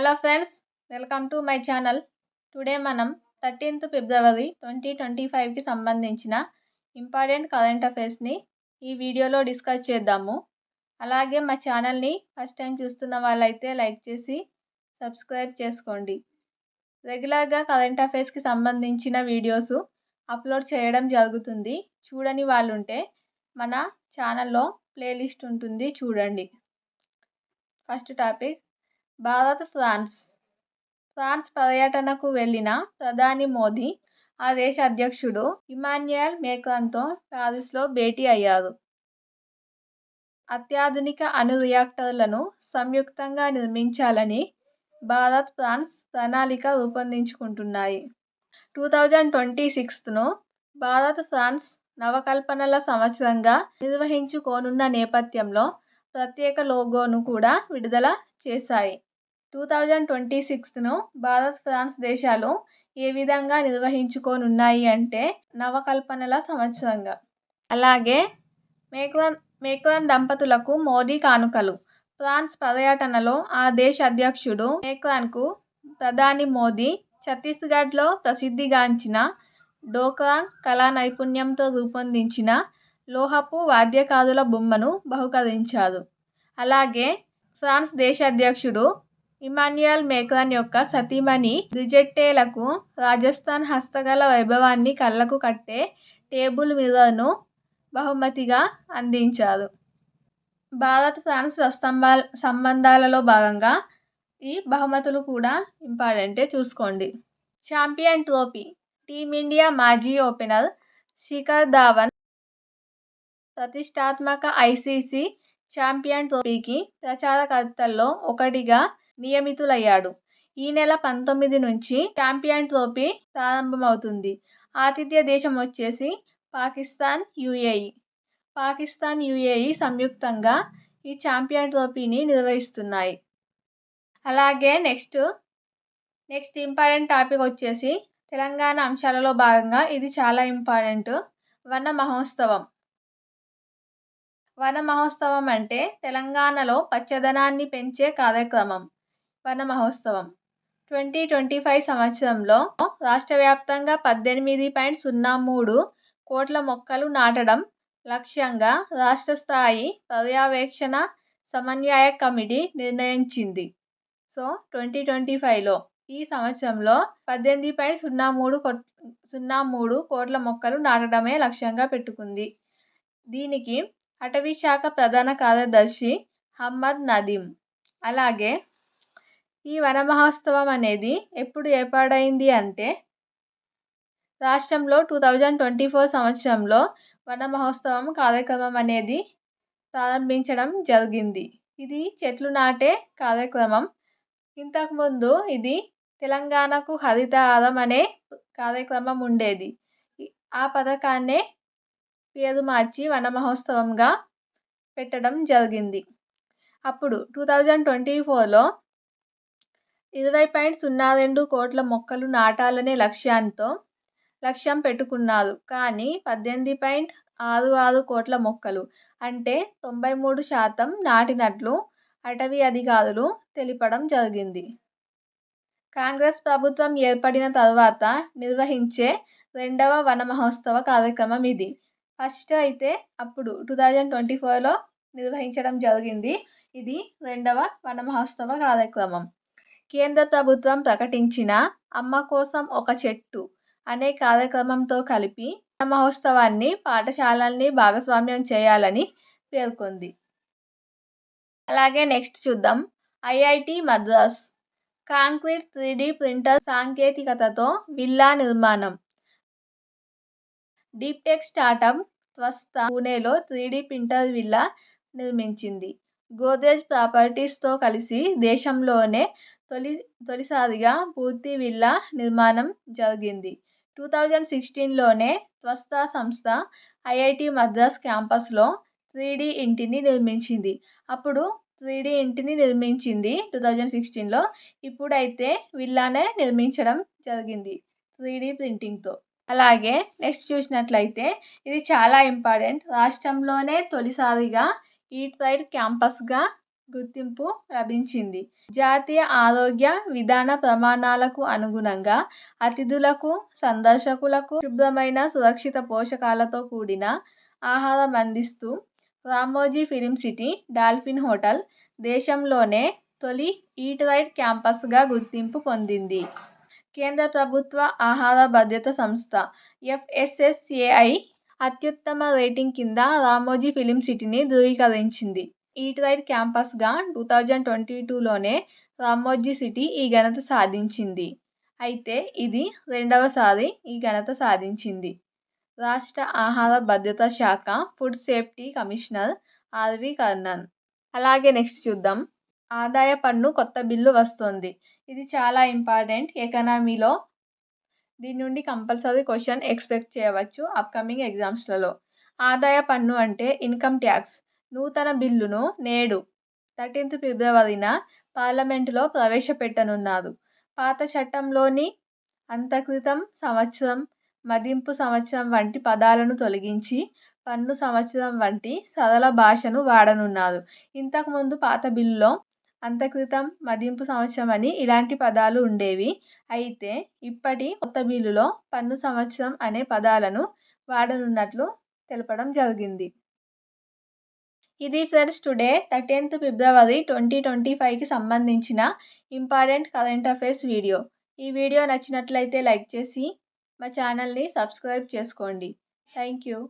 Hello friends, welcome to my channel. Today మనం 13th ఫిబ్రవరి 2025కి సంబంధించిన important current అఫైర్స్ని ఈ వీడియోలో డిస్కస్ చేద్దాము. అలాగే మా ఛానల్ని ఫస్ట్ టైం చూస్తున్న వాళ్ళైతే లైక్ చేసి సబ్స్క్రైబ్ చేసుకోండి. రెగ్యులర్గా కరెంట్ అఫైర్స్కి సంబంధించిన వీడియోస్ అప్లోడ్ చేయడం జరుగుతుంది. చూడని వాళ్ళు ఉంటే మన ఛానల్లో ప్లేలిస్ట్ ఉంటుంది, చూడండి. ఫస్ట్ టాపిక్, భారత్ ఫ్రాన్స్ పర్యటనకు వెళ్లిన ప్రధాని మోదీ ఆ దేశ అధ్యక్షుడు ఇమాన్యుయల్ మేక్రాన్తో ప్యారిస్లో భేటీ అయ్యారు. అత్యాధునిక అణు రియాక్టర్లను సంయుక్తంగా నిర్మించాలని భారత్, ఫ్రాన్స్ ప్రణాళిక రూపొందించుకుంటున్నాయి. 2026ను భారత్, ఫ్రాన్స్ నవకల్పనల సంవత్సరంగా నిర్వహించుకోనున్న నేపథ్యంలో ప్రత్యేక లోగోను కూడా విడుదల చేశాయి. 2026ను భారత్, ఫ్రాన్స్ దేశాలు ఏ విధంగా నిర్వహించుకోనున్నాయి అంటే నవకల్పనల సంవత్సరంగా. అలాగే మేక్రాన్ దంపతులకు మోదీ కానుకలు. ఫ్రాన్స్ పర్యటనలో ఆ దేశ అధ్యక్షుడు మేక్రాన్కు ప్రధాని మోదీ ఛత్తీస్గఢ్లో ప్రసిద్ధిగాంచిన డోక్రా కళా నైపుణ్యంతో రూపొందించిన లోహపు వాద్యకారుల బొమ్మను బహుకరించారు. అలాగే ఫ్రాన్స్ దేశ అధ్యక్షుడు ఇమాన్యుయల్ మేక్రాన్ యొక్క సతీమణి బ్రిజెట్టేలకు రాజస్థాన్ హస్తకళ వైభవాన్ని కళ్లకు కట్టే టేబుల్ మిర్రర్ను బహుమతిగా అందించారు. భారత్, ఫ్రాన్స్ సంబంధాలలో భాగంగా ఈ బహుమతులు కూడా ఇంపార్టెంటే, చూసుకోండి. Champion trophy. టీమిండియా మాజీ ఓపెనర్ శిఖర్ ధవన్ ప్రతిష్టాత్మక ఐసీసీ ఛాంపియన్ ట్రోఫీకి ప్రచారకర్తల్లో ఒకటిగా నియమితులయ్యాడు. ఈ నెల 19 నుంచి ఛాంపియన్ ట్రోఫీ ప్రారంభమవుతుంది. ఆతిథ్య దేశం వచ్చేసి పాకిస్తాన్, యుఏఈ సంయుక్తంగా ఈ ఛాంపియన్ ట్రోఫీని నిర్వహిస్తున్నాయి. అలాగే నెక్స్ట్ ఇంపార్టెంట్ టాపిక్ వచ్చేసి తెలంగాణ అంశాలలో భాగంగా ఇది చాలా ఇంపార్టెంట్. వన మహోత్సవం అంటే తెలంగాణలో పచ్చదనాన్ని పెంచే కార్యక్రమం. వన మహోత్సవం 2025 సంవత్సరంలో రాష్ట్ర వ్యాప్తంగా 18.03 కోట్ల మొక్కలు నాటడం లక్ష్యంగా రాష్ట్ర స్థాయి పర్యవేక్షణ సమన్వయ కమిటీ నిర్ణయించింది. సో 2025లో ఈ సంవత్సరంలో 18.03 కోట్ల మొక్కలు నాటడమే లక్ష్యంగా పెట్టుకుంది. దీనికి అటవీ శాఖ ప్రధాన కార్యదర్శి హమ్మద్ నదీం. అలాగే ఈ వన మహోత్సవం అనేది ఎప్పుడు ఏర్పాటైంది అంటే రాష్ట్రంలో 2024 సంవత్సరంలో వన మహోత్సవం కార్యక్రమం అనేది ప్రారంభించడం జరిగింది. ఇది చెట్లు నాటే కార్యక్రమం. ఇంతకుముందు ఇది తెలంగాణకు హరితహారం అనే కార్యక్రమం ఉండేది. ఆ పథకాన్నే పేరు మార్చి వన మహోత్సవంగా పెట్టడం జరిగింది. అప్పుడు 2024లో 20.02 కోట్ల మొక్కలు నాటాలనే లక్ష్యం పెట్టుకున్నారు. కానీ 18.66 కోట్ల మొక్కలు అంటే 93% నాటినట్లు అటవీ అధికారులు తెలపడం జరిగింది. కాంగ్రెస్ ప్రభుత్వం ఏర్పడిన తర్వాత నిర్వహించే రెండవ వన మహోత్సవ కార్యక్రమం ఇది. ఫస్ట్ అయితే అప్పుడు 2024లో నిర్వహించడం జరిగింది. ఇది రెండవ వన మహోత్సవ కార్యక్రమం. కేంద్ర ప్రభుత్వం ప్రకటించిన అమ్మ కోసం ఒక చెట్టు అనే కార్యక్రమంతో కలిపి వన మహోత్సవాన్ని పాఠశాలల్ని భాగస్వామ్యం చేయాలని పేర్కొంది. అలాగే నెక్స్ట్ చూద్దాం. IIT Madras concrete 3D printer సాంకేతికతతో విల్లా నిర్మాణం. డీప్ టెక్ స్టార్టప్ త్వస్త పూణేలో 3D ప్రింటర్ విల్లా నిర్మించింది. గోద్రేజ్ ప్రాపర్టీస్తో కలిసి దేశంలోనే తొలిసారిగా పూర్తి విల్లా నిర్మాణం జరిగింది. 2016లోనే త్వస్త సంస్థ ఐఐటి మద్రాస్ క్యాంపస్లో 3D ఇంటిని నిర్మించింది. అప్పుడు 3D ఇంటిని నిర్మించింది 2016లో. ఇప్పుడైతే విల్లానే నిర్మించడం జరిగింది 3D ప్రింటింగ్తో. అలాగే నెక్స్ట్ చూసినట్లయితే ఇది చాలా ఇంపార్టెంట్. రాష్ట్రంలోనే తొలిసారిగా ఈట్ రైట్ క్యాంపస్గా గుర్తింపు లభించింది. జాతీయ ఆరోగ్య విధాన ప్రమాణాలకు అనుగుణంగా అతిథులకు, సందర్శకులకు శుభ్రమైన, సురక్షిత పోషకాలతో కూడిన ఆహారం అందిస్తూ Ramoji film city dolphin hotel దేశంలోనే తొలి ఈట్ రైట్ క్యాంపస్గా గుర్తింపు పొందింది. కేంద్ర ప్రభుత్వ ఆహార భద్రత సంస్థ FSSAI అత్యుత్తమ రేటింగ్ కింద రామోజీ ఫిలిం సిటీని ధృవీకరించింది. ఈట్ రైట్ క్యాంపస్గా 2022లోనే రామోజీ సిటీ ఈ ఘనత సాధించింది. అయితే ఇది రెండవసారి ఈ ఘనత సాధించింది. రాష్ట్ర ఆహార భద్రతా శాఖ food safety commissioner RV Karnan. అలాగే నెక్స్ట్ చూద్దాం. ఆదాయ పన్ను కొత్త బిల్లు వస్తోంది. ఇది చాలా ఇంపార్టెంట్ ఎకనామీలో. దీని నుండి కంపల్సరీ క్వశ్చన్ ఎక్స్పెక్ట్ చేయవచ్చు అప్కమింగ్ ఎగ్జామ్స్లలో. ఆదాయ పన్ను అంటే ఇన్కమ్ ట్యాక్స్. నూతన బిల్లును నేడు 13th ఫిబ్రవరిన పార్లమెంటులో ప్రవేశపెట్టనున్నారు. పాత చట్టంలోని అంతక్రితం సంవత్సరం, మదింపు సంవత్సరం వంటి పదాలను తొలగించి పన్ను సంవత్సరం వంటి సరళ భాషను వాడనున్నారు. ఇంతకుముందు పాత బిల్లులో అంతక్రితం, మదింపు సంవత్సరం అని ఇలాంటి పదాలు ఉండేవి. అయితే ఇప్పటి కొత్త బిల్లులో పన్ను సంవత్సరం అనే పదాలను వాడనున్నట్లు తెలపడం జరిగింది. ఇది ఫ్రెండ్స్ టుడే 13th ఫిబ్రవరి 2025కి సంబంధించిన ఇంపార్టెంట్ కరెంట్ అఫైర్స్ వీడియో. ఈ వీడియో నచ్చినట్లయితే లైక్ చేసి మా ఛానల్ని సబ్స్క్రైబ్ చేసుకోండి. Thank you.